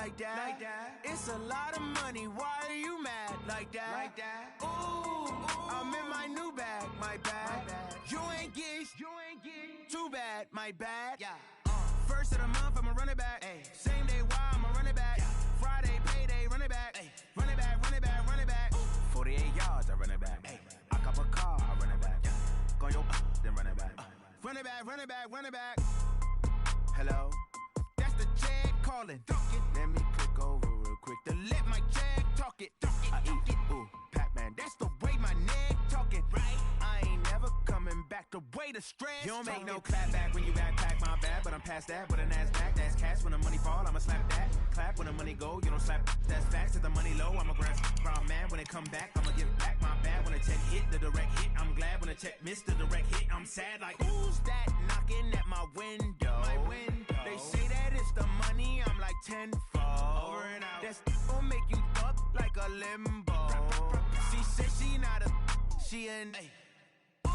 like that. It's a lot of money, why are you mad like that? Ooh, I'm in my new bag, my bad. You ain't get too bad, my bad. First of the month, I'ma run it back. Same day, why I'ma run it back. Friday, payday, run it back. Run it back, run it back, run it back. 48 yards, I run it back. I cop a car, I run it back. Go your then run it back. Run it back, run it back, run it back. Hello? That's the jag calling. Let me click over real quick to let my jag talk it. I eat it, ooh, Pac-Man. That's the way my neck talking. Right? I ain't never coming back the way the stress. You don't make no clap back when you backpack, my bad. But I'm past that with a NASDAQ. That's cash when the money fall, I'ma slap that. Clap when the money go, you don't slap. That's facts. If the money low, I'ma grab brown man. When it come back, I'ma give back my bad. When the check hit, the direct hit. I'm glad when the check missed the direct hit. I'm sad like, who's that knocking at my window? They say that it's the money, I'm like tenfold. Over and out. That's gon' make you fuck like a limbo. She said she not a, she an ooh,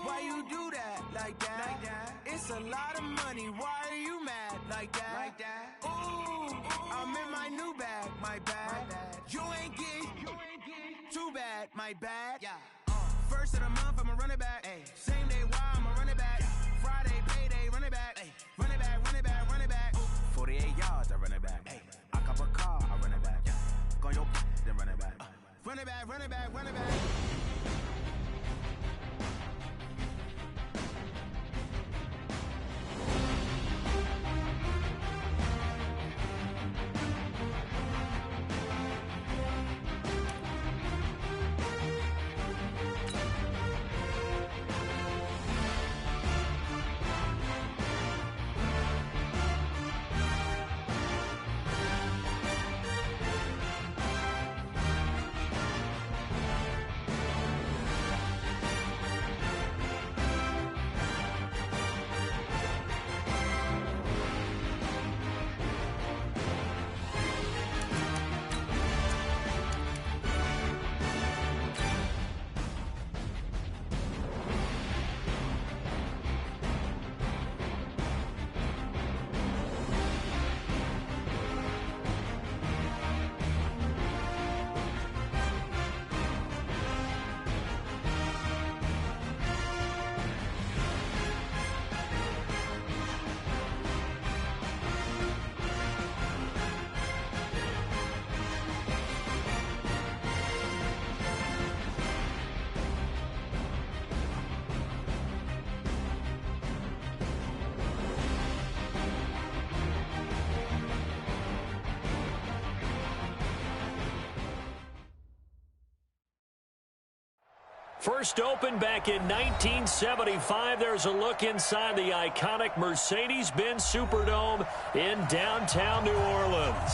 why you do that like that? It's a lot of money, why are you mad like that? Ooh, I'm in my new bag, my bad. You ain't get too bad, my bad. First of the month, I'ma run it back. Same day, why I'ma run it back. Friday, payday, run it back. Run it back, run it back, run it back. 48 yards, I run it back. I cop a car, I run it back. Go your then run it back. Run it back, run it back, run it back. First opened back in 1975. There's a look inside the iconic Mercedes-Benz Superdome in downtown New Orleans.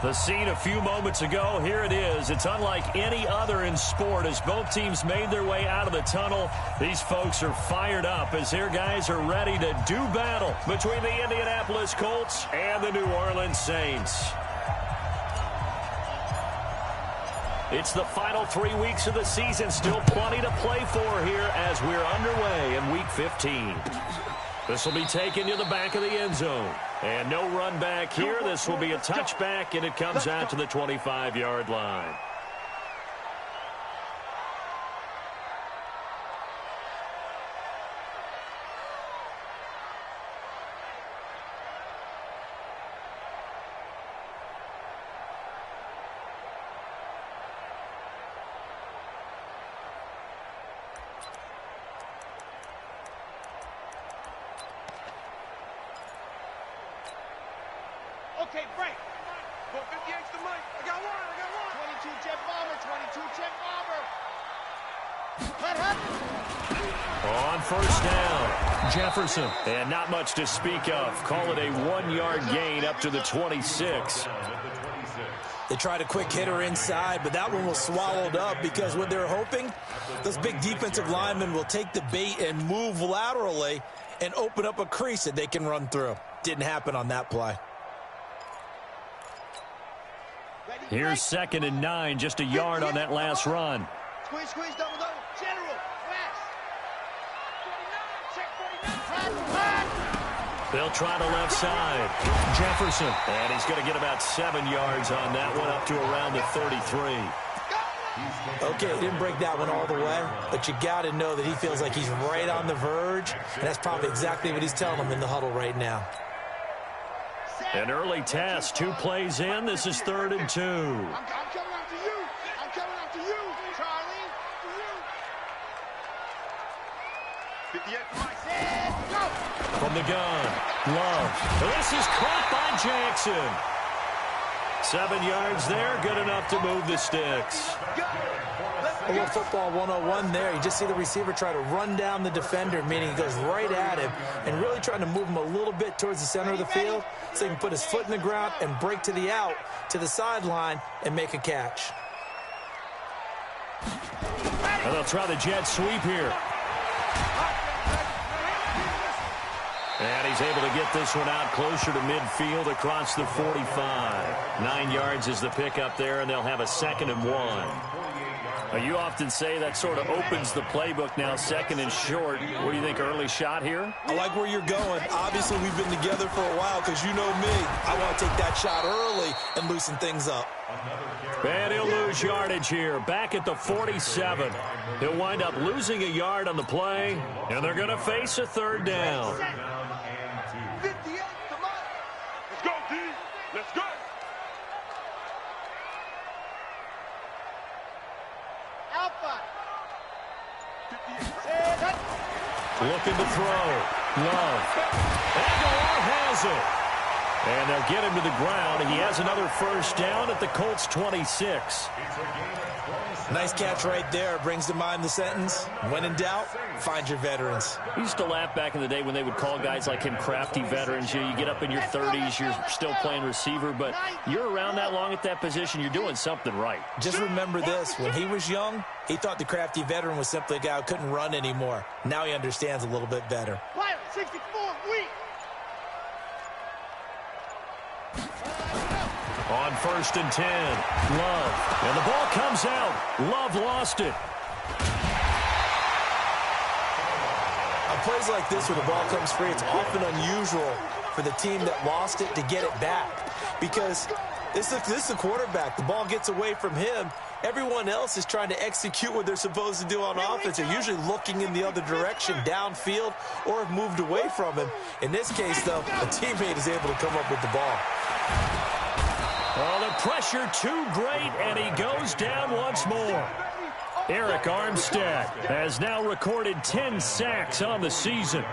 The scene a few moments ago, here it is. It's unlike any other in sport as both teams made their way out of the tunnel. These folks are fired up as their guys are ready to do battle between the Indianapolis Colts and the New Orleans Saints. It's the final 3 weeks of the season. Still plenty to play for here as we're underway in Week 15. This will be taken to the back of the end zone. And no run back here. This will be a touchback, and it comes out to the 25-yard line. Okay, break. 450 extra money. I got one. 22 jet bomber, 22 jet bomber. On first down, Jefferson. And not much to speak of. Call it a 1-yard gain up to the 26. They tried a quick hitter inside, but that one was swallowed up because what they're hoping, those big defensive linemen will take the bait and move laterally and open up a crease that they can run through. Didn't happen on that play. Here's 2nd and 9, just a yard on that last run. Squeeze, squeeze, double, double. General, fast. 49, check 49. They'll try the left side. Jefferson. And he's going to get about 7 yards on that one, up to around the 33. Okay, he didn't break that one all the way, but you got to know that he feels like he's right on the verge, and that's probably exactly what he's telling them in the huddle right now. An early test, 2 plays in. This is 3rd and 2. I'm coming after you. I'm coming after you, Charlie. For you. 58 for my set. Go. From the gun, Love. This is caught by Jackson. 7 yards there, good enough to move the sticks. A little football 101 there. You just see the receiver try to run down the defender, meaning he goes right at him and really trying to move him a little bit towards the center of the field so he can put his foot in the ground and break to the out, to the sideline, and make a catch. And they'll try the jet sweep here. And he's able to get this one out closer to midfield across the 45. 9 yards is the pickup there, and they'll have a 2nd and 1. Now, you often say that sort of opens the playbook now, 2nd and short. What do you think, early shot here? I like where you're going. Obviously, we've been together for a while because you know me. I want to take that shot early and loosen things up. And he'll lose yardage here, back at the 47. He'll wind up losing a yard on the play, and they're going to face a 3rd down. 58, come on. Let's go, D. Let's go. Alpha. 58. Looking to throw. Love. Aguilar has it. And they'll get him to the ground. He has another 1st down at the Colts 26. Nice catch right there. Brings to mind the sentence, when in doubt, find your veterans. I used to laugh back in the day when they would call guys like him crafty veterans. You get up in your 30s, you're still playing receiver, but you're around that long at that position, you're doing something right. Just remember this, when he was young, he thought the crafty veteran was simply a guy who couldn't run anymore. Now he understands a little bit better. 64, weak. On 1st and 10, Love. And the ball comes out. Love lost it. On plays like this where the ball comes free, it's often unusual for the team that lost it to get it back. Because this is the quarterback. The ball gets away from him. Everyone else is trying to execute what they're supposed to do on offense. They're usually looking in the other direction, downfield, or have moved away from him. In this case, though, a teammate is able to come up with the ball. Oh, the pressure too great, and he goes down once more. Eric Armstead has now recorded 10 sacks on the season.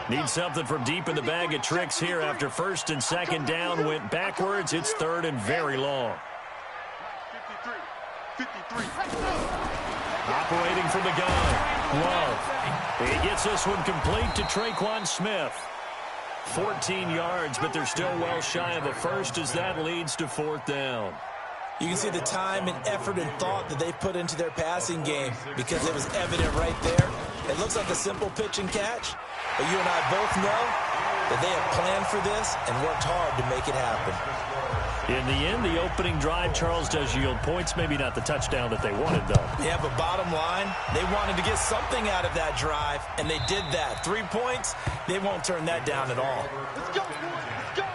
Needs something from deep in the bag of tricks here after 1st and 2nd down went backwards. It's 3rd and very long. 53. Operating from the gun, Love. He gets this one complete to Traquan Smith. 14 yards, but they're still well shy of a 1st as that leads to 4th down. You can see the time and effort and thought that they've put into their passing game because it was evident right there. It looks like a simple pitch and catch, but you and I both know that they have planned for this and worked hard to make it happen. In the end, the opening drive, Charles, does yield points. Maybe not the touchdown that they wanted, though. Yeah, but bottom line, they wanted to get something out of that drive, and they did that. 3 points, they won't turn that down at all. Let's go, let's go.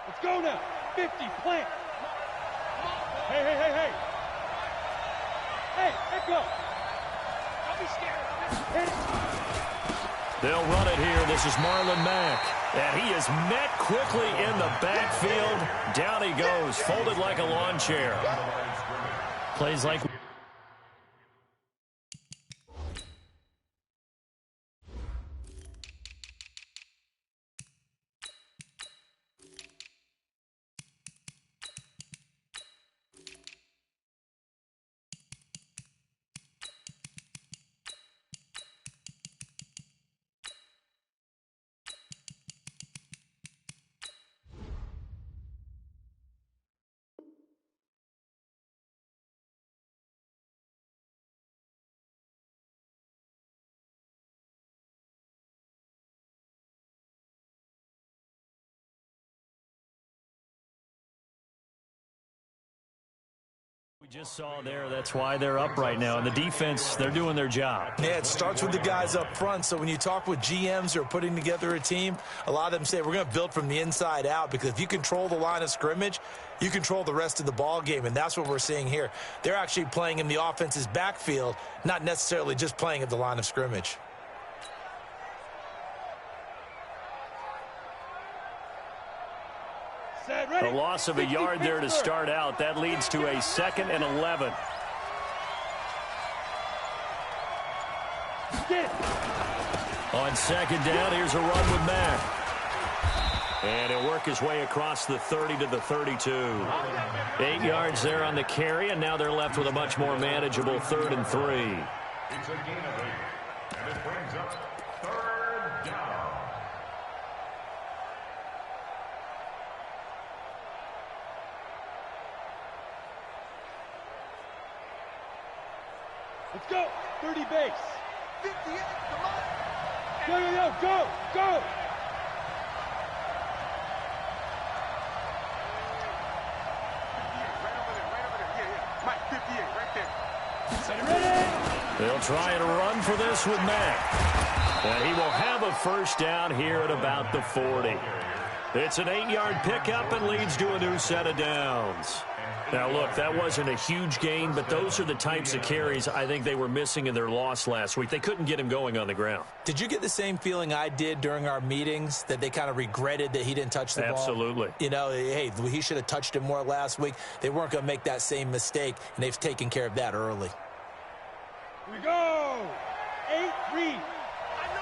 Let's go now. 50, plant. Hey, hey, hey, hey. Hey, let go. Don't be scared. Hit it. They'll run it here. This is Marlon Mack. And he is met quickly in the backfield. Down he goes, folded like a lawn chair. Plays like We just saw there, that's why they're up right now. And the defense, they're doing their job. Yeah, it starts with the guys up front. So when you talk with GMs who are putting together a team, a lot of them say we're going to build from the inside out, because if you control the line of scrimmage, you control the rest of the ball game, and that's what we're seeing here. They're actually playing in the offense's backfield, not necessarily just playing at the line of scrimmage. A loss of a yard there to start out. That leads to a 2nd and 11. On 2nd down, here's a run with Mack. And he'll work his way across the 30 to the 32. 8 yards there on the carry, and now they're left with a much more manageable 3rd and 3. It's a gain of 8, and it brings up 3rd down. Let's go. 30 base. 58, come on. Go, go, go. They'll try and run for this with Mack. And he will have a 1st down here at about the 40. It's an 8-yard pickup and leads to a new set of downs. Now, look, that wasn't a huge gain, but those are the types of carries I think they were missing in their loss last week. They couldn't get him going on the ground. Did you get the same feeling I did during our meetings, that they kind of regretted that he didn't touch the ball? Absolutely. You know, hey, he should have touched it more last week. They weren't going to make that same mistake, and they've taken care of that early. We go. 8-3. I know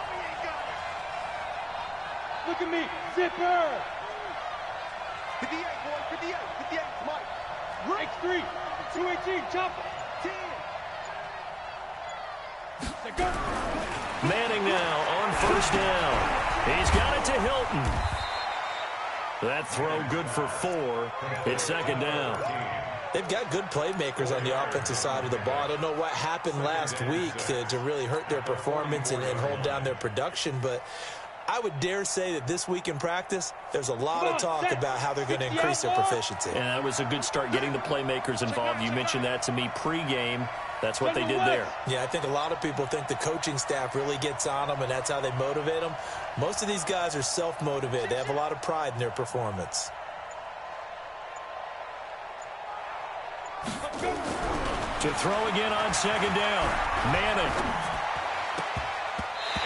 he ain't got it. Look at me. Zipper. 58, boy, 58, 58, Mike. X3. 218, chopper. 10. Go. Manning now on 1st down. He's got it to Hilton. That throw good for 4. It's 2nd down. They've got good playmakers on the offensive side of the ball. I don't know what happened last week to really hurt their performance and hold down their production, but I would dare say that this week in practice, there's a lot of talk about how they're going to increase their proficiency. And that was a good start, getting the playmakers involved. You mentioned that to me pregame. That's what they did there. Yeah, I think a lot of people think the coaching staff really gets on them, and that's how they motivate them. Most of these guys are self-motivated. They have a lot of pride in their performance. To throw again on 2nd down. Manning.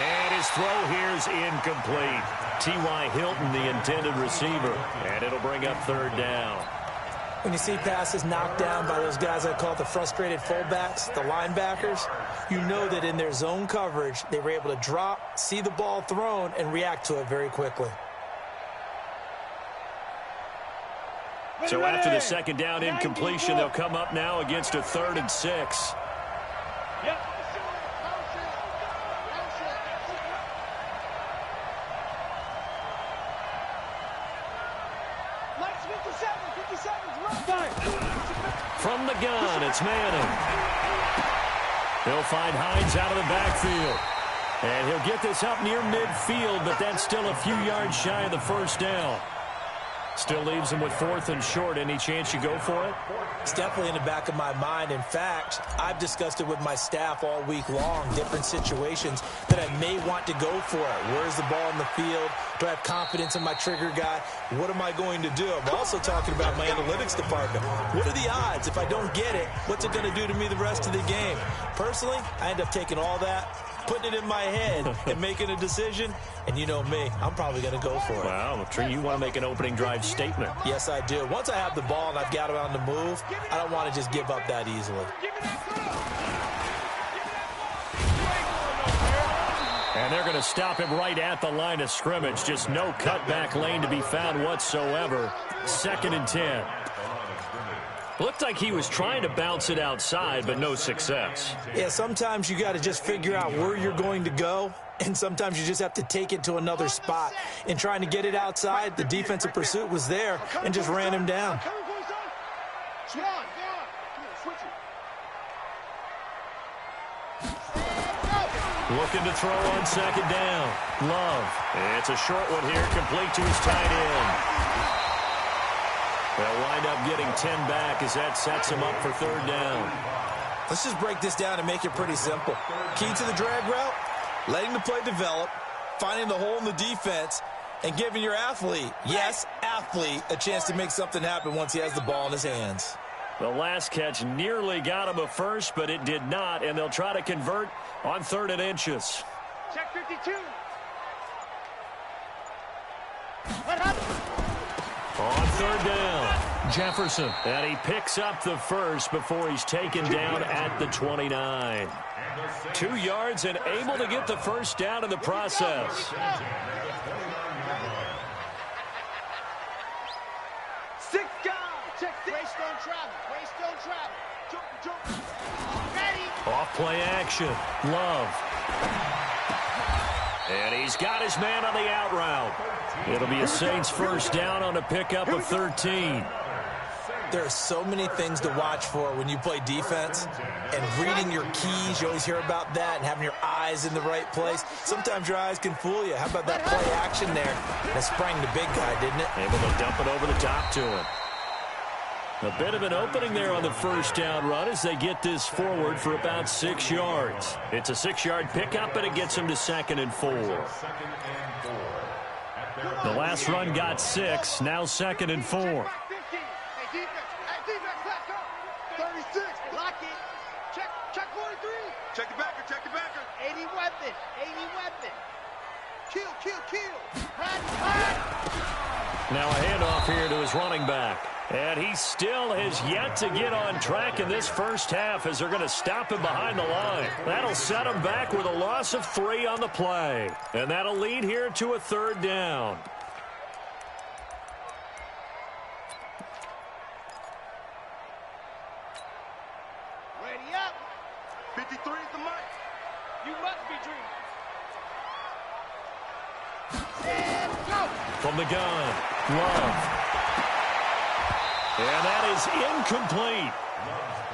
And his throw here is incomplete. T.Y. Hilton, the intended receiver. And it'll bring up 3rd down. When you see passes knocked down by those guys I call the frustrated fullbacks, the linebackers, you know that in their zone coverage, they were able to drop, see the ball thrown, and react to it very quickly. So after the 2nd down incompletion, they'll come up now against a 3rd and 6. Yep. From the gun, it's Manning. He'll find Hines out of the backfield. And he'll get this up near midfield, but that's still a few yards shy of the 1st down. Still leaves him with 4th and short. Any chance you go for it? It's definitely in the back of my mind. In fact, I've discussed it with my staff all week long, different situations that I may want to go for it. Where's the ball in the field? Do I have confidence in my trigger guy? What am I going to do? I'm also talking about my analytics department. What are the odds? If I don't get it, what's it going to do to me the rest of the game? Personally, I end up taking all that, putting it in my head, and making a decision. And you know me, I'm probably going to go for it. Wow, you want to make an opening drive statement. Yes, I do. Once I have the ball and I've got it on the move, I don't want to just give up that easily. And they're going to stop him right at the line of scrimmage. Just no cutback lane to be found whatsoever. 2nd and 10. Looked like he was trying to bounce it outside, but no success. Yeah, sometimes you got to just figure out where you're going to go, and sometimes you just have to take it to another spot. In trying to get it outside, the defensive pursuit was there and just ran him down. Looking to throw on 2nd down. Love. It's a short one here, complete to his tight end. They'll wind up getting 10 back as that sets them up for third down. Let's just break this down and make it pretty simple. Key to the drag route, letting the play develop, finding the hole in the defense, and giving your athlete, yes, athlete, a chance to make something happen once he has the ball in his hands. The last catch nearly got him a first, but it did not, and they'll try to convert on 3rd and inches. Check 52. On 3rd down, Jefferson. And he picks up the first before he's taken down at the 29. 2 yards and able to get the first down in the process. Six guys. Check six. Waste don't travel. Waste don't travel. Jump. Ready. Off play action. Love. And he's got his man on the out route. It'll be a Saints first down on a pickup of 13. There are so many things to watch for when you play defense, and reading your keys, you always hear about that, and having your eyes in the right place. Sometimes your eyes can fool you. How about that play action there? That sprang the big guy, didn't it? Able to dump it over the top to him. A bit of an opening there on the first down run as they get this forward for about 6 yards. It's a 6-yard pickup, and it gets them to 2nd and 4. The last run got 6, now 2nd and 4. Hey, defense, let's go. 36, lock it. Check 43. Check the backer. 80 weapon. Kill. Now a handoff here to his running back. And he still has yet to get on track in this first half as they're going to stop him behind the line. That'll set him back with a loss of 3 on the play. And that'll lead here to a 3rd down. Ready up. 53 is the mark. You must be dreaming. And go. From the gun, Love. And that is incomplete.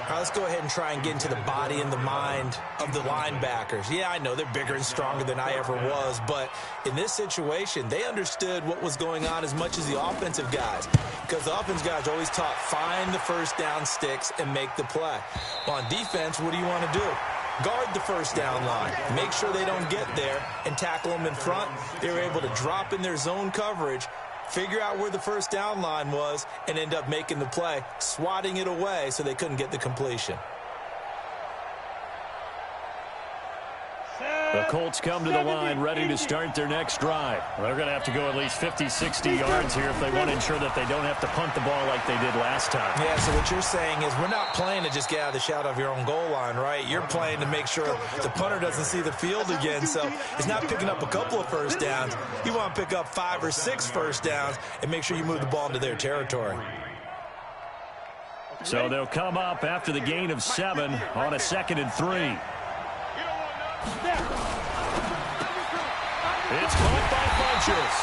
All right, let's go ahead and try and get into the body and the mind of the linebackers. Yeah, I know they're bigger and stronger than I ever was, but in this situation, they understood what was going on as much as the offensive guys, because the offensive guys are always taught, find the first down sticks and make the play. Well, on defense, what do you want to do? Guard the first down line. Make sure they don't get there and tackle them in front. They were able to drop in their zone coverage, figure out where the first down line was, and end up making the play, swatting it away so they couldn't get the completion. The Colts come to the line ready to start their next drive. They're going to have to go at least 50, 60 yards here if they want to ensure that they don't have to punt the ball like they did last time. Yeah, so what you're saying is we're not playing to just get out of the shadow of your own goal line, right? You're playing to make sure the punter doesn't see the field again, so it's not picking up a couple of first downs. You want to pick up 5 or 6 first downs and make sure you move the ball into their territory. So they'll come up after the gain of 7 on a 2nd and 3. It's caught by Funchess.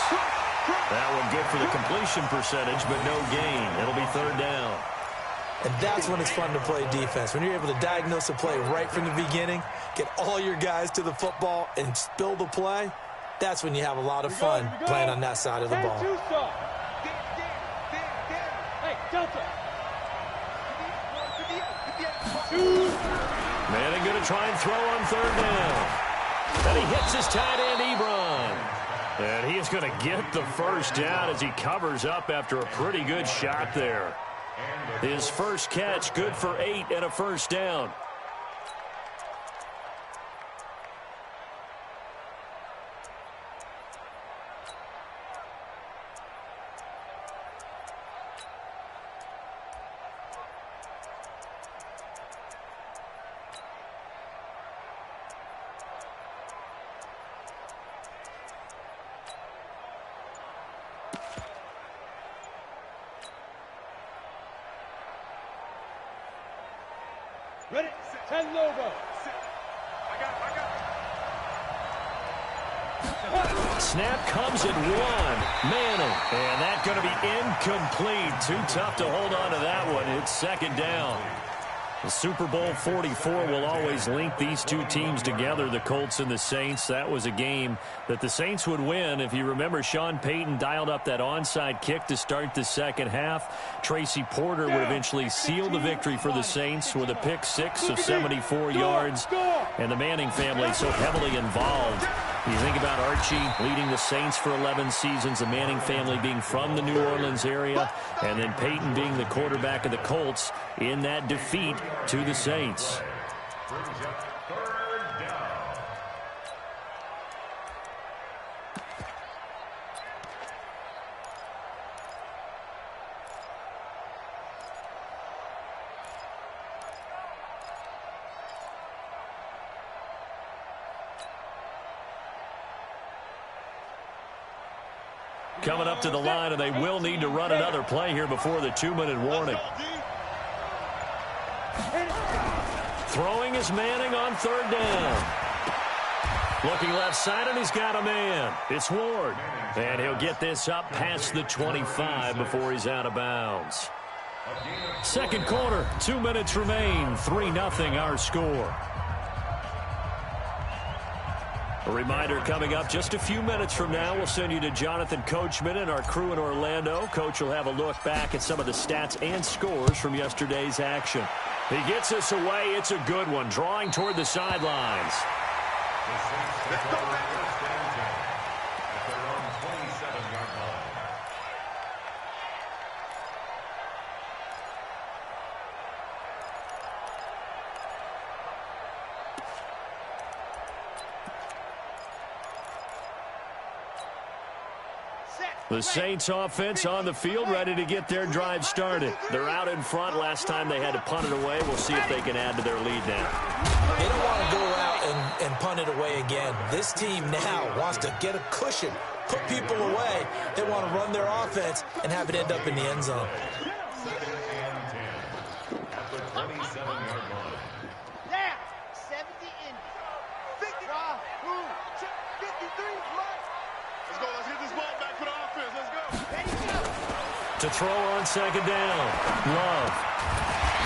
That one good for the completion percentage, but no gain. It'll be 3rd down. And that's when it's fun to play defense. When you're able to diagnose a play right from the beginning, get all your guys to the football and spill the play, that's when you have a lot of fun playing on that side of the ball. Hey, Delta. Manning going to try and throw on 3rd down. And he hits his tight end, Ebron. And he is going to get the first down as he covers up after a pretty good shot there. His first catch, good for 8 and a first down. Ready? 10 logo. Snap comes at 1. Manning. And that's going to be incomplete. Too tough to hold on to that one. It's 2nd down. The Super Bowl 44 will always link these two teams together, the Colts and the Saints. That was a game that the Saints would win. If you remember, Sean Payton dialed up that onside kick to start the second half. Tracy Porter would eventually seal the victory for the Saints with a pick six of 74 yards. And the Manning family so heavily involved. You think about Archie leading the Saints for 11 seasons, the Manning family being from the New Orleans area, and then Peyton being the quarterback of the Colts in that defeat to the Saints. Coming up to the line, and they will need to run another play here before the 2-minute warning. Throwing is Manning on third down. Looking left side, and he's got a man. It's Ward. And he'll get this up past the 25 before he's out of bounds. Second quarter, 2 minutes remain. 3-0 our score. A reminder coming up just a few minutes from now, we'll send you to Jonathan Coachman and our crew in Orlando. Coach will have a look back at some of the stats and scores from yesterday's action. He gets us away. It's a good one, drawing toward the sidelines. The Saints offense on the field, ready to get their drive started. They're out in front. Last time they had to punt it away. We'll see if they can add to their lead now. They don't want to go out and punt it away again. This team now wants to get a cushion, put people away. They want to run their offense and have it end up in the end zone. To throw on second down. Love.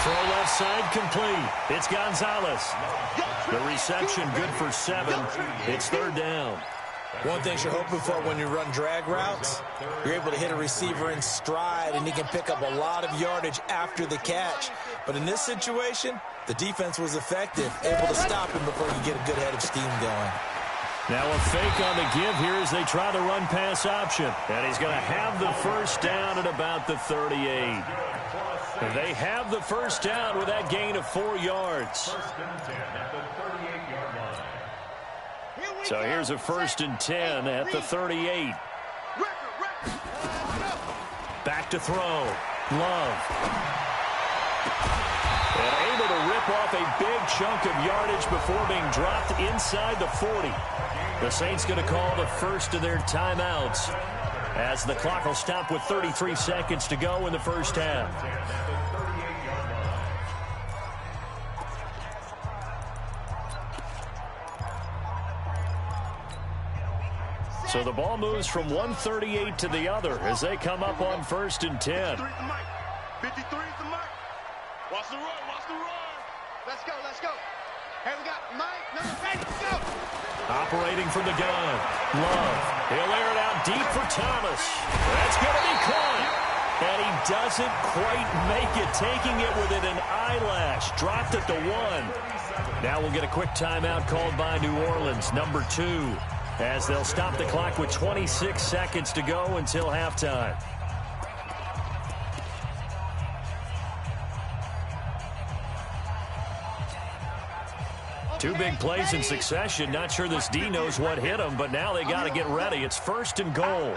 Throw left side complete. It's Gonzalez. The reception good for 7. It's third down. One thing you're hoping for when you run drag routes, you're able to hit a receiver in stride, and he can pick up a lot of yardage after the catch. But in this situation, the defense was effective, able to stop him before he get a good head of steam going. Now a fake on the give here as they try the run-pass option. And he's going to have the first down at about the 38. They have the first down with that gain of 4 yards. So here's a 1st and 10 at the 38. Back to throw. Love. And able to rip off a big chunk of yardage before being dropped inside the 40. The Saints going to call the first of their timeouts as the clock will stop with 33 seconds to go in the first half. So the ball moves from 138 to the other as they come up on 1st and 10. 53 is the mark. Watch the run, watch the run. Let's go, let's go. Here we got Mike, number 8, go. Operating from the gun. Love. He'll air it out deep for Thomas. That's going to be caught. And he doesn't quite make it, taking it within an eyelash. Dropped at the 1. Now we'll get a quick timeout called by New Orleans, number 2, as they'll stop the clock with 26 seconds to go until halftime. Two big plays in succession. Not sure this D knows what hit him, but now they got to get ready. It's 1st and goal.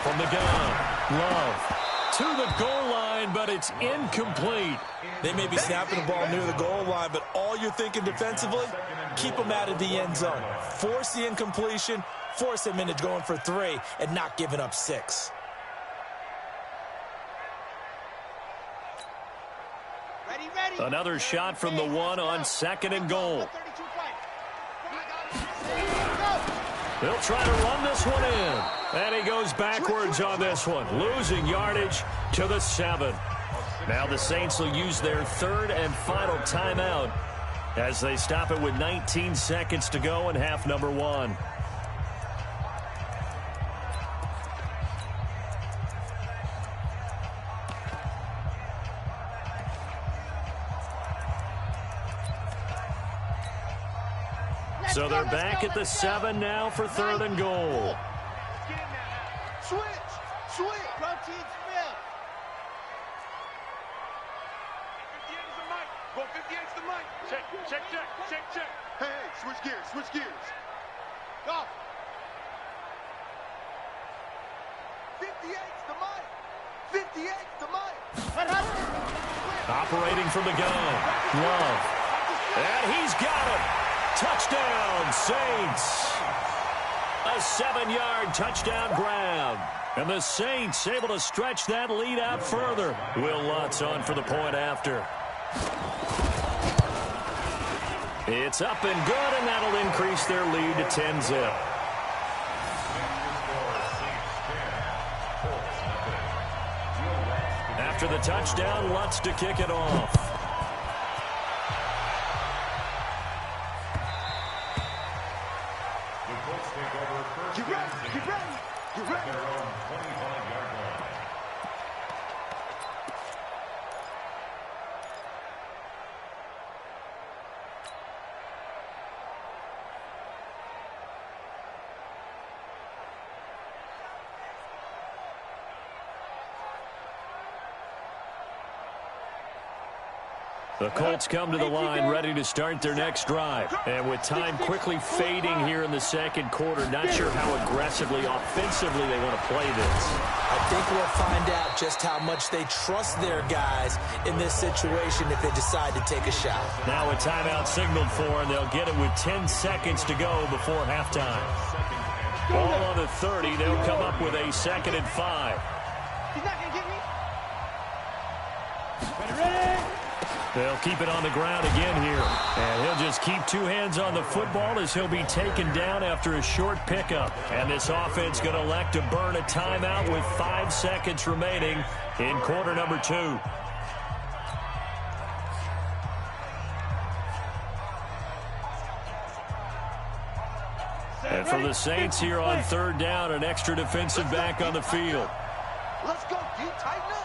From the gun, Love to the goal line, but it's incomplete. They may be snapping the ball near the goal line, but all you're thinking defensively, keep them out of the end zone. Force the incompletion, force them into going for 3, and not giving up 6. Another shot from the 1 on 2nd and goal. They'll try to run this one in. And he goes backwards on this one, losing yardage to the 7. Now the Saints will use their third and final timeout as they stop it with 19 seconds to go in half number 1. So they're back at the 7 now for 3rd and goal. Switch. Routine spin. 58's the mic. Go 58's the mic. Check. Hey, switch gears. Go. 58's the mic. Operating from the gun. Love. And he's got it. Touchdown, Saints. A 7-yard touchdown grab. And the Saints able to stretch that lead out further. Will Lutz on for the point after. It's up and good, and that'll increase their lead to 10-zip. After the touchdown, Lutz to kick it off. Get ready. Their own 25-yard line. The Colts come to the line ready to start their next drive. And with time quickly fading here in the second quarter, not sure how aggressively, offensively they want to play this. I think we'll find out just how much they trust their guys in this situation if they decide to take a shot. Now a timeout signaled for, and they'll get it with 10 seconds to go before halftime. Ball on the 30. They'll come up with a 2nd and 5. He's not going to get me. Ready? They'll keep it on the ground again here. And he'll just keep 2 hands on the football as he'll be taken down after a short pickup. And this offense going to elect to burn a timeout with 5 seconds remaining in quarter number 2. And for the Saints here on 3rd down, an extra defensive back on the field. Let's go, D. Tighten up.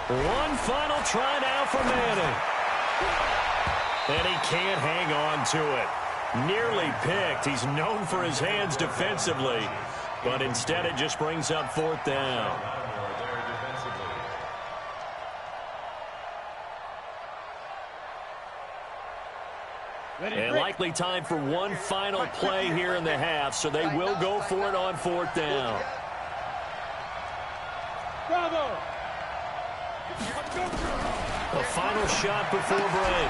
One final try now for Manning. And he can't hang on to it. Nearly picked. He's known for his hands defensively. But instead it just brings up 4th down. And likely time for one final play here in the half, so they will go for it on 4th down. Bravo. The final shot before break.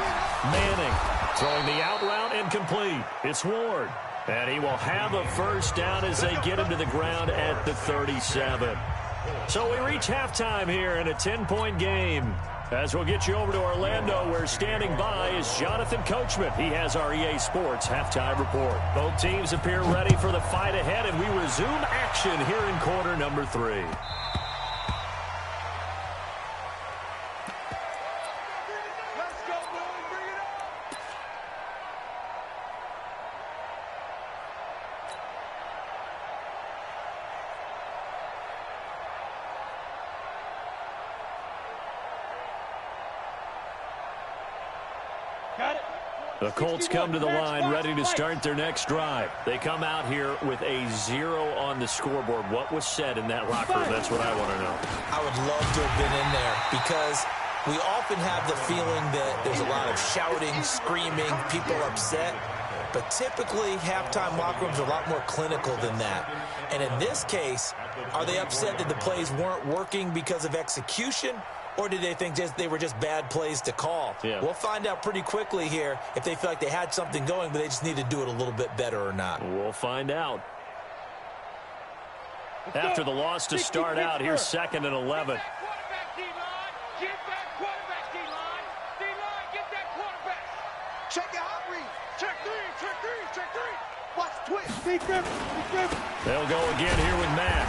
Manning throwing the out route and complete. It's Ward. And he will have a 1st down as they get him to the ground at the 37. So we reach halftime here in a 10-point game. As we'll get you over to Orlando, where standing by is Jonathan Coachman. He has our EA Sports halftime report. Both teams appear ready for the fight ahead, and we resume action here in quarter number 3. Let's go, boys. Bring it up. Got it. The Colts come to the line ready to start their next drive. They come out here with a 0 on the scoreboard. What was said in that locker room? That's what I want to know. I would love to have been in there because we often have the feeling that there's a lot of shouting, screaming, people upset. But typically, halftime locker rooms are a lot more clinical than that. And in this case, are they upset that the plays weren't working because of execution? Or did they think they were just bad plays to call? Yeah. We'll find out pretty quickly here if they feel like they had something going, but they just need to do it a little bit better or not. We'll find out. After the loss to start out, here's 2nd and 11. Quarterback, D-line. Get that quarterback, D-line. D-line, get that quarterback. Check your hot read. Check three. Watch twist. Big grip. They'll go again here with Matt.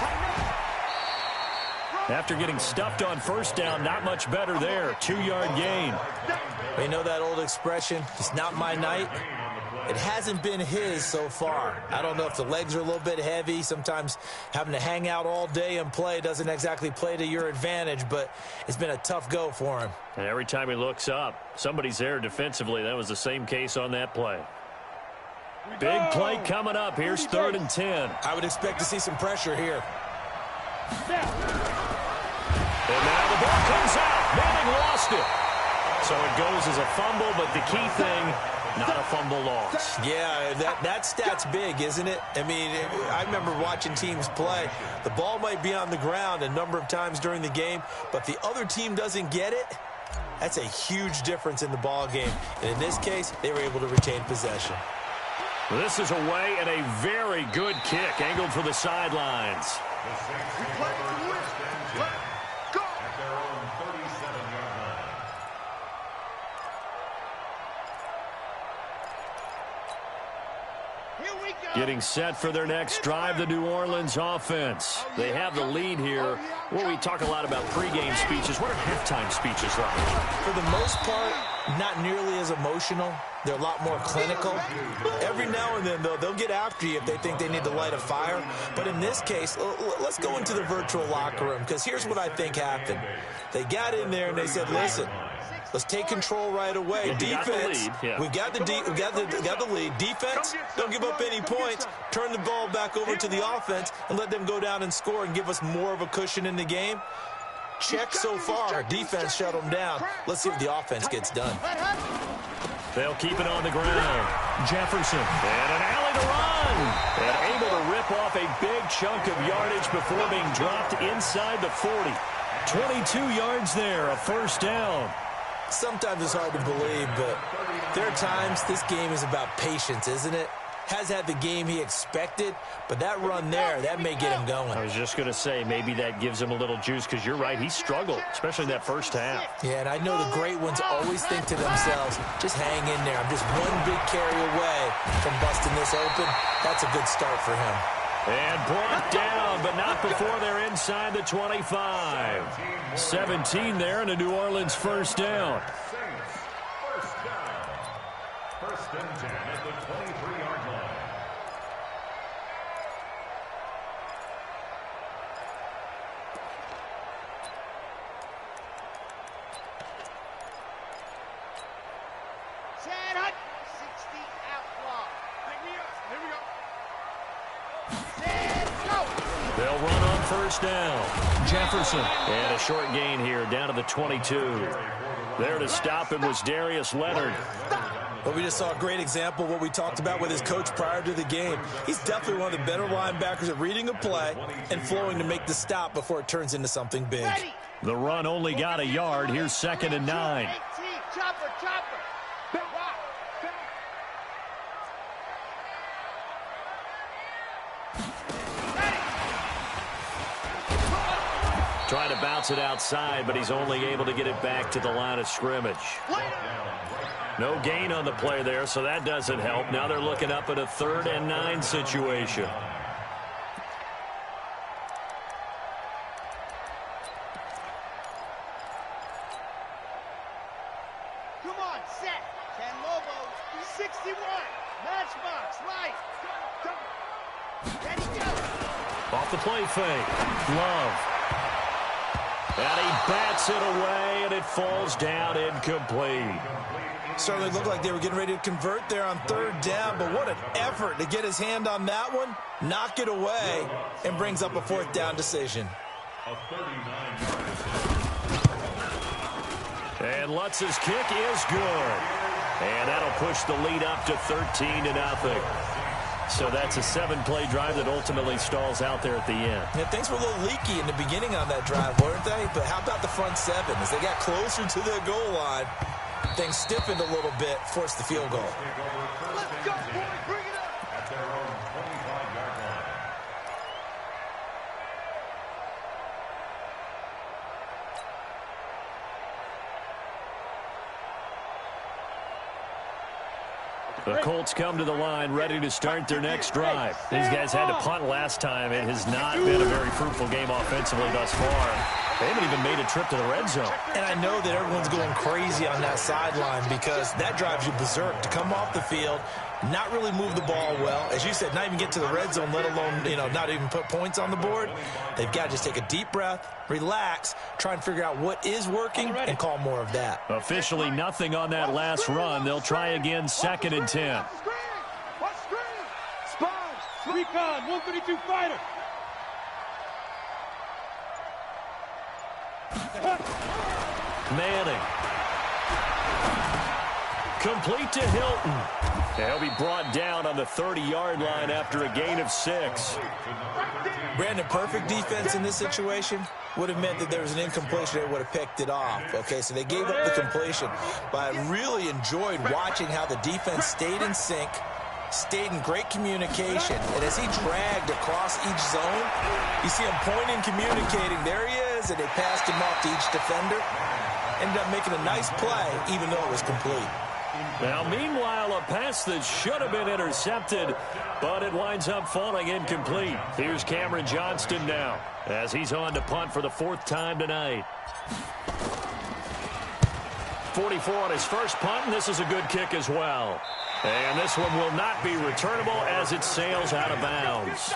After getting stuffed on first down, not much better there. 2-yard gain. You know that old expression, it's not my night? It hasn't been his so far. I don't know if the legs are a little bit heavy. Sometimes having to hang out all day and play doesn't exactly play to your advantage, but it's been a tough go for him. And every time he looks up, somebody's there defensively. That was the same case on that play. Big play coming up. Here's 3rd and 10. I would expect to see some pressure here. And now the ball comes out. Manning lost it. So it goes as a fumble, but the key thing, not a fumble loss. Yeah, that stat's big, isn't it? I mean, I remember watching teams play. The ball might be on the ground a number of times during the game, but the other team doesn't get it. That's a huge difference in the ball game. And in this case, they were able to retain possession. This is away and a very good kick, angled for the sidelines. We play to win. Let's go. At their own 37-yard line. Here we go. Getting set for their next drive, the New Orleans offense. They have the lead here. Well, we talk a lot about pregame speeches. What are halftime speeches like? For the most part, not nearly as emotional. They're a lot more clinical. Every now and then, though, they'll get after you if they think they need to light a fire. But in this case, let's go into the virtual locker room, because here's what I think happened. They got in there and they said, listen, let's take control right away. Defense, we've got the lead. Defense, don't give up any points. Turn the ball back over to the offense and let them go down and score and give us more of a cushion in the game. Check so far. Defense shut them down. Let's see if the offense gets done. They'll keep it on the ground. Jefferson. And an alley to run. And able to rip off a big chunk of yardage before being dropped inside the 40. 22 yards there, a first down. Sometimes it's hard to believe, but there are times this game is about patience, isn't it? Has had the game he expected, but that run there, that may get him going. I was just going to say, maybe that gives him a little juice, because you're right, he struggled, especially in that first half. Yeah, and I know the great ones always think to themselves, just hang in there. I'm just one big carry away from busting this open. That's a good start for him. And brought down, but not before they're inside the 25. 17 there, and a New Orleans first down. First down. First and 10 at the 23-yard line. Set up. 60 outlaw. Pick me up. Here we go. Set go. They'll run on first down. Jefferson. And a short gain here, down to the 22. There to stop him was Darius Leonard. But we just saw a great example of what we talked about with his coach prior to the game. He's definitely one of the better linebackers at reading a play and flowing to make the stop before it turns into something big. The run only got a yard. Here's 2nd and 9. 18. Chopper. Rock. Trying to bounce it outside, but he's only able to get it back to the line of scrimmage. No gain on the play there, so that doesn't help. Now they're looking up at a 3rd and 9 situation. Come on, set. 10 Lobos. 61. Matchbox. Right. Ready, go. Off the play fake. Love. And he bats it away, and it falls down incomplete. Certainly looked like they were getting ready to convert there on 3rd down, but what an effort to get his hand on that one, knock it away, and brings up a 4th down decision. A 39-yard decision. And Lutz's kick is good. And that'll push the lead up to 13-0. So that's a 7-play drive that ultimately stalls out there at the end. Yeah, things were a little leaky in the beginning on that drive, weren't they? But how about the front 7? As they got closer to the goal line, things stiffened a little bit, forced the field goal. Let's go, boy. Bring it up. At their own 25-yard line. The Colts come to the line ready to start their next drive. These guys had to punt last time. It has not been a very fruitful game offensively thus far. They haven't even made a trip to the red zone. And I know that everyone's going crazy on that sideline because that drives you berserk to come off the field, not really move the ball well. As you said, not even get to the red zone, let alone, not even put points on the board. They've got to just take a deep breath, relax, try and figure out what is working, and call more of that. Officially nothing on that last run. They'll try again, 2nd and 10. Recon, 132 fighter. Manning. Complete to Hilton. He'll be brought down on the 30-yard line after a gain of 6. Brandon, perfect defense in this situation would have meant that there was an incompletion. They would have picked it off. Okay, so they gave up the completion. But I really enjoyed watching how the defense stayed in sync, stayed in great communication. And as he dragged across each zone, you see him pointing, communicating. There he is, and they passed him off to each defender. Ended up making a nice play, even though it was complete. Now, meanwhile, a pass that should have been intercepted, but it winds up falling incomplete. Here's Cameron Johnston now, as he's on to punt for the 4th time tonight. 44 on his first punt, and this is a good kick as well. And this one will not be returnable as it sails out of bounds.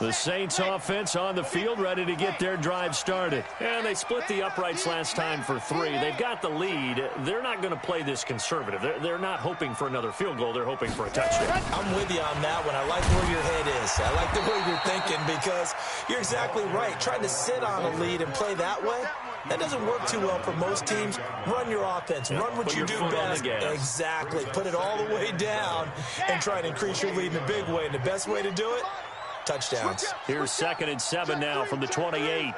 The Saints offense on the field ready to get their drive started. And they split the uprights last time for 3. They've got the lead. They're not going to play this conservative. They're not hoping for another field goal. They're hoping for a touchdown. I'm with you on that one. I like where your head is. I like the way you're thinking because you're exactly right. Trying to sit on a lead and play that way, that doesn't work too well for most teams. Run your offense. Run what you do best. Exactly. Put it all the way down and try and increase your lead in a big way. And the best way to do it, touchdowns. Here's 2nd and 7 now from the 28.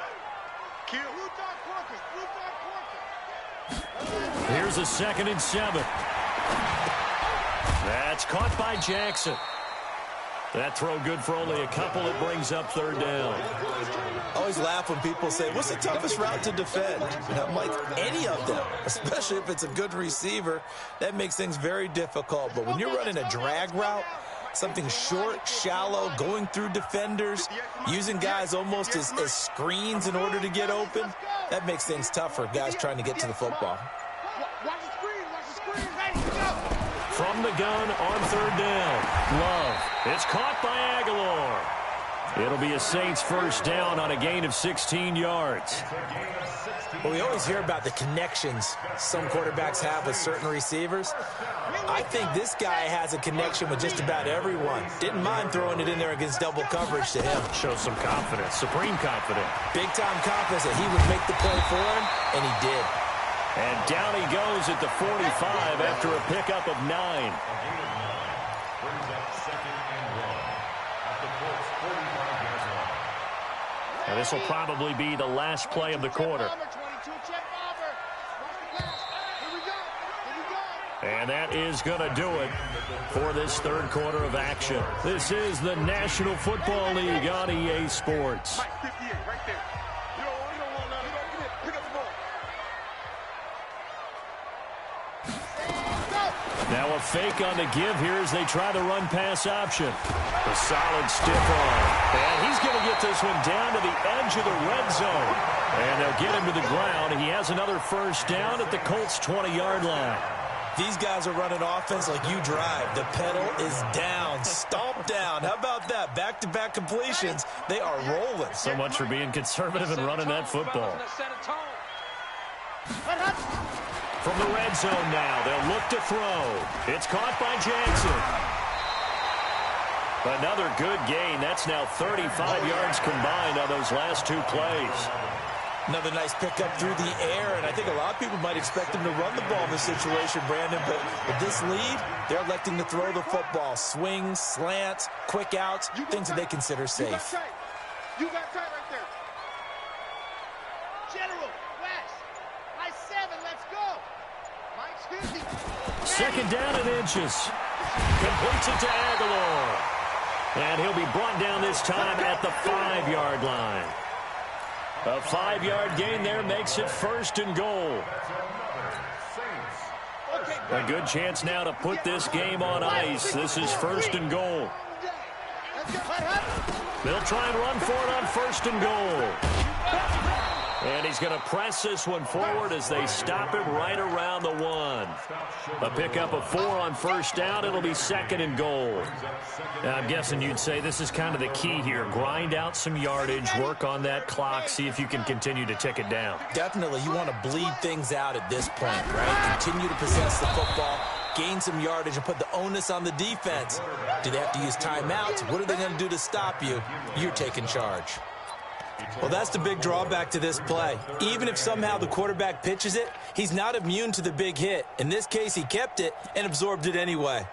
Here's a 2nd and 7. That's caught by Jackson. That throw good for only a couple. It brings up 3rd down. I always laugh when people say, what's the toughest route to defend? And I'm like, any of them, especially if it's a good receiver. That makes things very difficult. But when you're running a drag route, something short, shallow, going through defenders, using guys almost as screens in order to get open, that makes things tough for guys trying to get to the football. From the gun on 3rd down. Love. It's caught by Aguilar. It'll be a Saints 1st down on a gain of 16 yards. Well, we always hear about the connections some quarterbacks have with certain receivers. I think this guy has a connection with just about everyone. Didn't mind throwing it in there against double coverage to him. Shows some confidence, supreme confidence. Big-time confidence that he would make the play for him, and he did. And down he goes at the 45 after a pickup of 9. Now this will probably be the last play of the quarter. And that is going to do it for this 3rd quarter of action. This is the National Football League on EA Sports. Now a fake on the give here as they try the run-pass option. A solid stiff arm. And he's going to get this one down to the edge of the red zone. And they'll get him to the ground. He has another 1st down at the Colts' 20-yard line. These guys are running offense like you drive. The pedal is down, stomped down. How about that? Back-to-back completions. They are rolling. So much for being conservative and running that football. From the red zone now, they'll look to throw. It's caught by Jackson. Another good gain. That's now 35 yards combined on those last 2 plays. Another nice pickup through the air, and I think a lot of people might expect him to run the ball in this situation, Brandon, but with this lead, they're electing to throw the football. Swings, slants, quick outs, things that they consider safe. You got tight right there. General, West, my 7, let's go. Second down and inches. Completes it to Aguilar. And he'll be brought down this time at the 5-yard line. A 5-yard gain there makes it first and goal. A good chance now to put this game on ice. This is first and goal. They'll try and run for it on first and goal. And he's going to press this one forward as they stop him right around the 1. A pickup of 4 on first down. It'll be second and goal. Now, I'm guessing you'd say this is kind of the key here. Grind out some yardage, work on that clock, see if you can continue to tick it down. Definitely. You want to bleed things out at this point, right? Continue to possess the football, gain some yardage, and put the onus on the defense. Do they have to use timeouts? What are they going to do to stop you? You're taking charge. Well, that's the big drawback to this play. Even if somehow the quarterback pitches it, he's not immune to the big hit. In this case, he kept it and absorbed it anyway.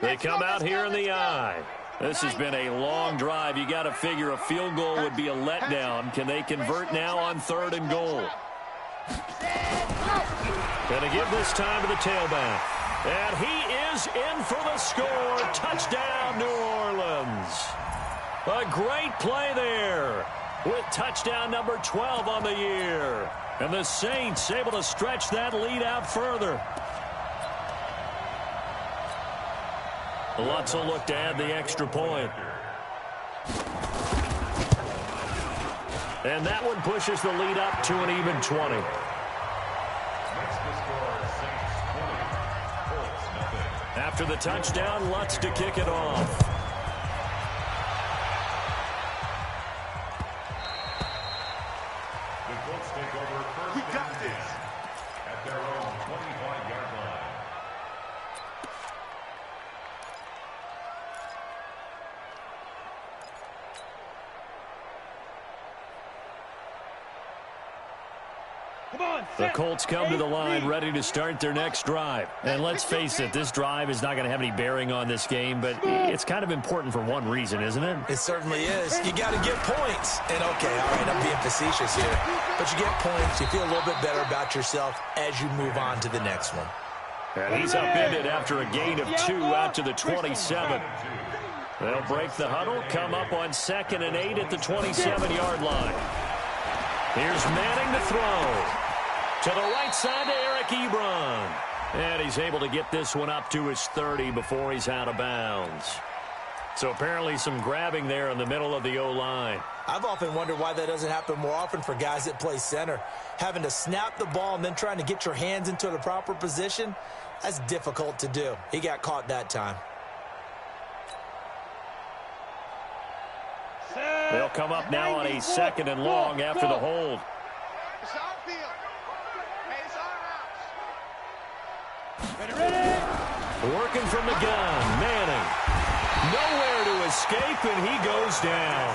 They come out here in the eye. This has been a long drive. You got to figure a field goal would be a letdown. Can they convert now on third and goal? Going to give this time to the tailback. And he is in for the score. Touchdown, New Orleans. A great play there with touchdown number 12 on the year. And the Saints able to stretch that lead out further. Lutz will look to add the extra point. And that one pushes the lead up to an even 20. After the touchdown, Lutz to kick it off. The Colts take over first. We got this. At their own 25-yard line. The Colts come to the line ready to start their next drive. And let's face it, this drive is not going to have any bearing on this game, but it's kind of important for one reason, isn't it? It certainly is. You got to get points. And okay, all right, I'm being facetious here. But you get points, you feel a little bit better about yourself as you move on to the next one. And he's upended after a gain of 2 out to the 27. They'll break the huddle, come up on 2nd and 8 at the 27-yard line. Here's Manning to throw. To the right side to Eric Ebron. And he's able to get this one up to his 30 before he's out of bounds. So apparently some grabbing there in the middle of the O-line. I've often wondered why that doesn't happen more often for guys that play center. Having to snap the ball and then trying to get your hands into the proper position, that's difficult to do. He got caught that time. They'll come up now on a 2nd and long after the hold. Working from the gun, Manning. Nowhere to escape, and he goes down.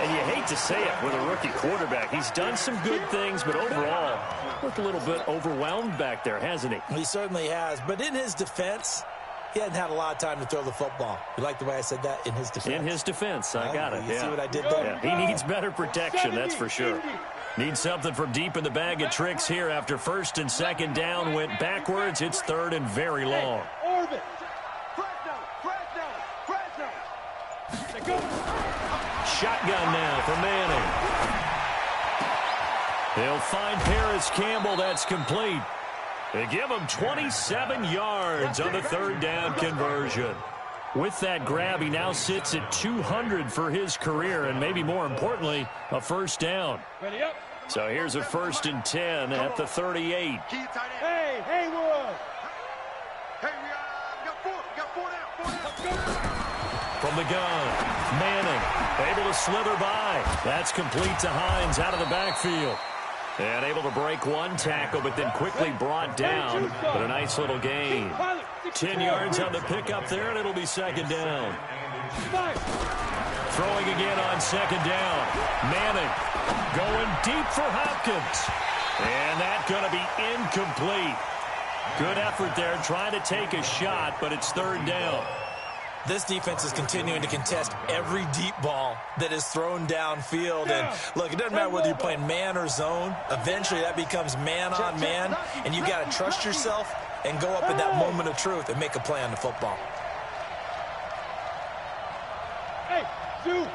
And you hate to say it with a rookie quarterback. He's done some good things, but overall, looked a little bit overwhelmed back there, hasn't he? He certainly has. But in his defense, he hadn't had a lot of time to throw the football. You like the way I said that? In his defense. In his defense, I got it. You see what I did there? Yeah, he needs better protection, that's for sure. Needs something from deep in the bag of tricks here after 1st and 2nd down went backwards. It's 3rd and very long. Shotgun now for Manning. He'll find Paris Campbell. That's complete. They give him 27 yards on the 3rd down conversion. With that grab, he now sits at 200 for his career, and maybe more importantly, a first down. So here's a 1st and 10 at the 38. Hey, Haywood! Hey, we got 4 down. From the gun, Manning able to slither by. That's complete to Hines out of the backfield. And able to break one tackle, but then quickly brought down. But a nice little gain. 10 yards on the pickup there, and it'll be 2nd down. Throwing again on 2nd down. Manning going deep for Hopkins. And that's going to be incomplete. Good effort there, trying to take a shot, but it's 3rd down. This defense is continuing to contest every deep ball that is thrown downfield. And look, it doesn't matter whether you're playing man or zone. Eventually that becomes man on man, and you got to trust yourself and go up in that moment of truth and make a play on the football. Hey, Sue.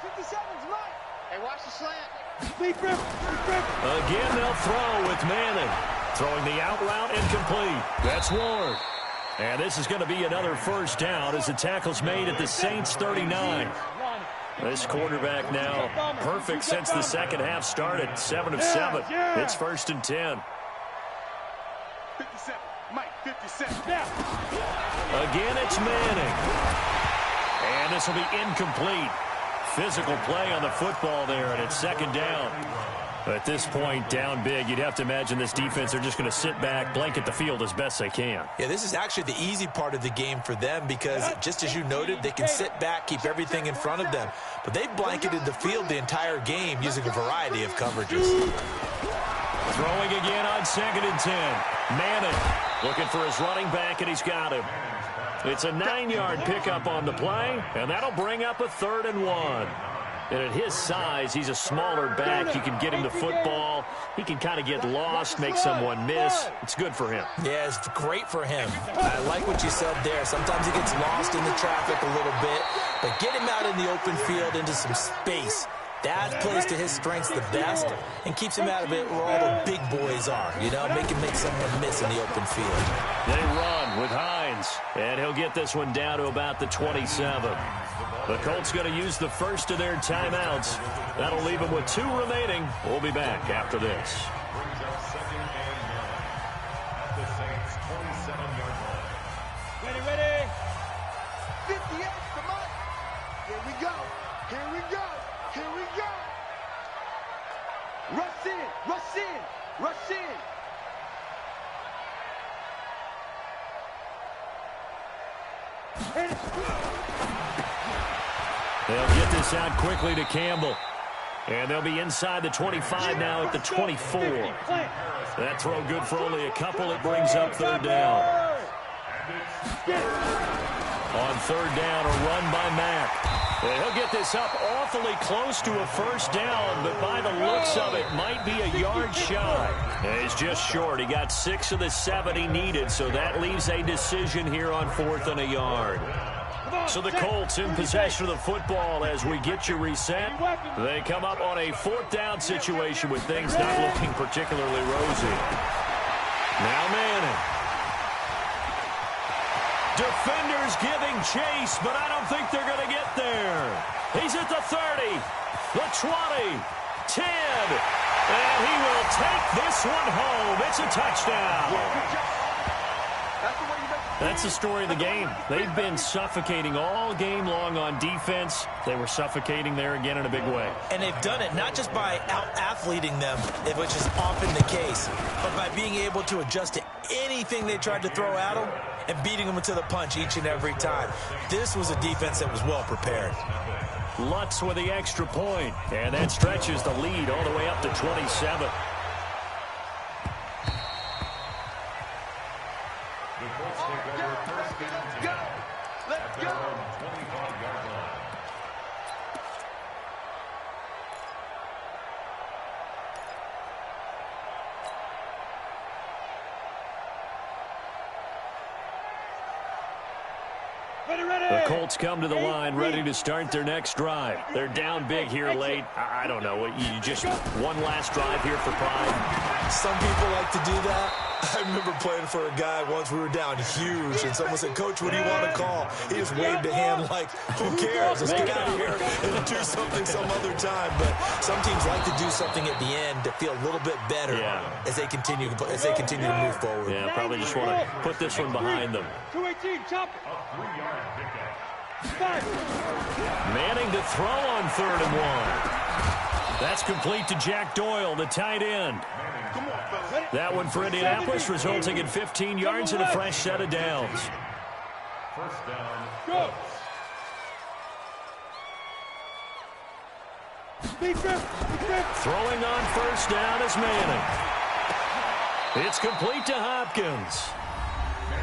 57's right. Hey, watch the slant. Again, they'll throw with Manning. Throwing the out route incomplete. That's Ward. And this is going to be another first down as the tackle's made at the Saints 39. This quarterback now perfect since the second half started. 7 of 7. It's 1st and 10. 57. Mike, 57. Again, it's Manning. And this will be incomplete. Physical play on the football there, and it's 2nd down. At this point, down big, you'd have to imagine this defense, they're just going to sit back, blanket the field as best they can. Yeah, this is actually the easy part of the game for them because, just as you noted, they can sit back, keep everything in front of them. But they've blanketed the field the entire game using a variety of coverages. Throwing again on 2nd and 10. Manning looking for his running back, and he's got him. It's a 9-yard pickup on the play, and that'll bring up a 3rd and 1. And at his size, he's a smaller back. You can get him the football. He can kind of get lost, make someone miss. It's good for him. Yeah, it's great for him. I like what you said there. Sometimes he gets lost in the traffic a little bit, but get him out in the open field into some space. That plays to his strengths the best and keeps him out of it where all the big boys are. You know, make someone miss in the open field. They run with Hines, and he'll get this one down to about the 27. The Colts going to use the first of their timeouts. That'll leave them with 2 remaining. We'll be back after this. Brings up 2nd and 9 at the Saints' 27-yard line. Ready. 58 for Mike. Here we go. Here we go. Here we go. Rush in. Rush in. Rush in. They'll get this out quickly to Campbell. And they'll be inside the 25 now at the 24. That throw good for only a couple. It brings up 3rd down. On 3rd down, a run by Mack. And he'll get this up awfully close to a first down, but by the looks of it, might be a yard shy. And he's just short. He got 6 of the 7 he needed, so that leaves a decision here on 4th and a yard. So the Colts in possession of the football as we get you reset. They come up on a 4th down situation with things not looking particularly rosy. Now Manning. Defenders giving chase, but I don't think they're going to get there. He's at the 30, the 20, 10, and he will take this one home. It's a touchdown. That's the story of the game. They've been suffocating all game long on defense. They were suffocating there again in a big way. And they've done it not just by out-athleting them, which is often the case, but by being able to adjust to anything they tried to throw at them and beating them to the punch each and every time. This was a defense that was well prepared. Lutz with the extra point, and that stretches the lead all the way up to 27. The Colts take over 1st and 10 at their own 25-yard line. The Colts come to the line ready to start their next drive. They're down big here late. I don't know. You just one last drive here for pride. Some people like to do that. I remember playing for a guy once. We were down huge, and someone said, "Coach, what do you want to call?" He just waved a hand like, "Who cares? Let's get out of here and do something some other time." But some teams like to do something at the end to feel a little bit better as they continue to move forward. Yeah, probably just want to put this one behind them. 218, chop. A 3-yard pickup. Manning to throw on 3rd and 1. That's complete to Jack Doyle, the tight end. That one for Indianapolis, resulting in 15 yards and a fresh set of downs. First down. Go. Throwing on first down is Manning. It's complete to Hopkins.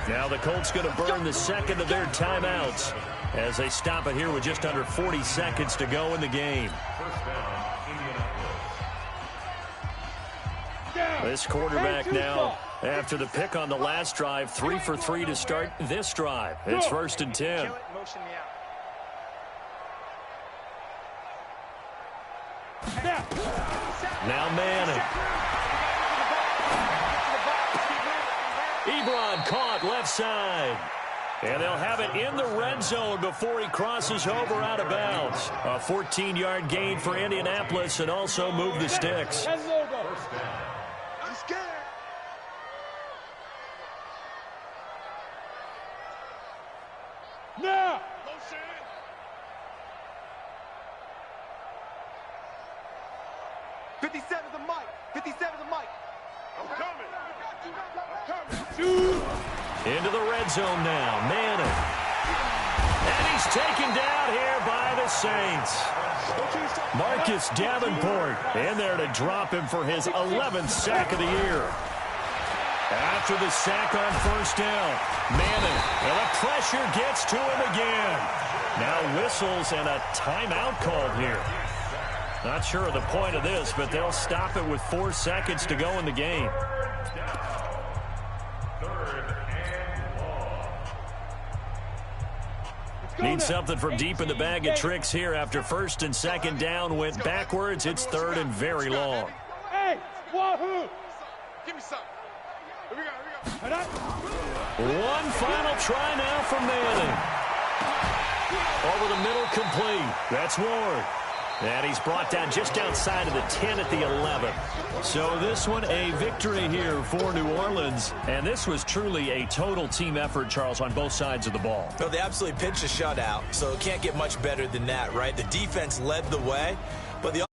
Now the Colts going to burn the second of their timeouts as they stop it here with just under 40 seconds to go in the game. This quarterback now, after the pick on the last drive, 3 for 3 to start this drive. It's 1st and 10. Now Manning. Ebron caught left side. And they'll have it in the red zone before he crosses over out of bounds. A 14-yard gain for Indianapolis and also move the sticks. I'm scared. Now. 57 the mic. 57 the mic. I'm coming. Into the red zone now. Manning. And he's taken down here by the Saints. Marcus Davenport in there to drop him for his 11th sack of the year. After the sack on first down, Manning, and the pressure gets to him again. Now whistles and a timeout called here. Not sure of the point of this, but they'll stop it with 4 seconds to go in the game. Need something from deep in the bag of tricks here after first and second down went backwards. It's 3rd and very long. Hey, wahoo! Give me something. Here we go. One final try now from Manning. Over the middle, complete. That's Ward. And he's brought down just outside of the 10 at the 11. So this one a victory here for New Orleans. And this was truly a total team effort, Charles, on both sides of the ball. No, they absolutely pitched a shutout, so it can't get much better than that, right? The defense led the way, but the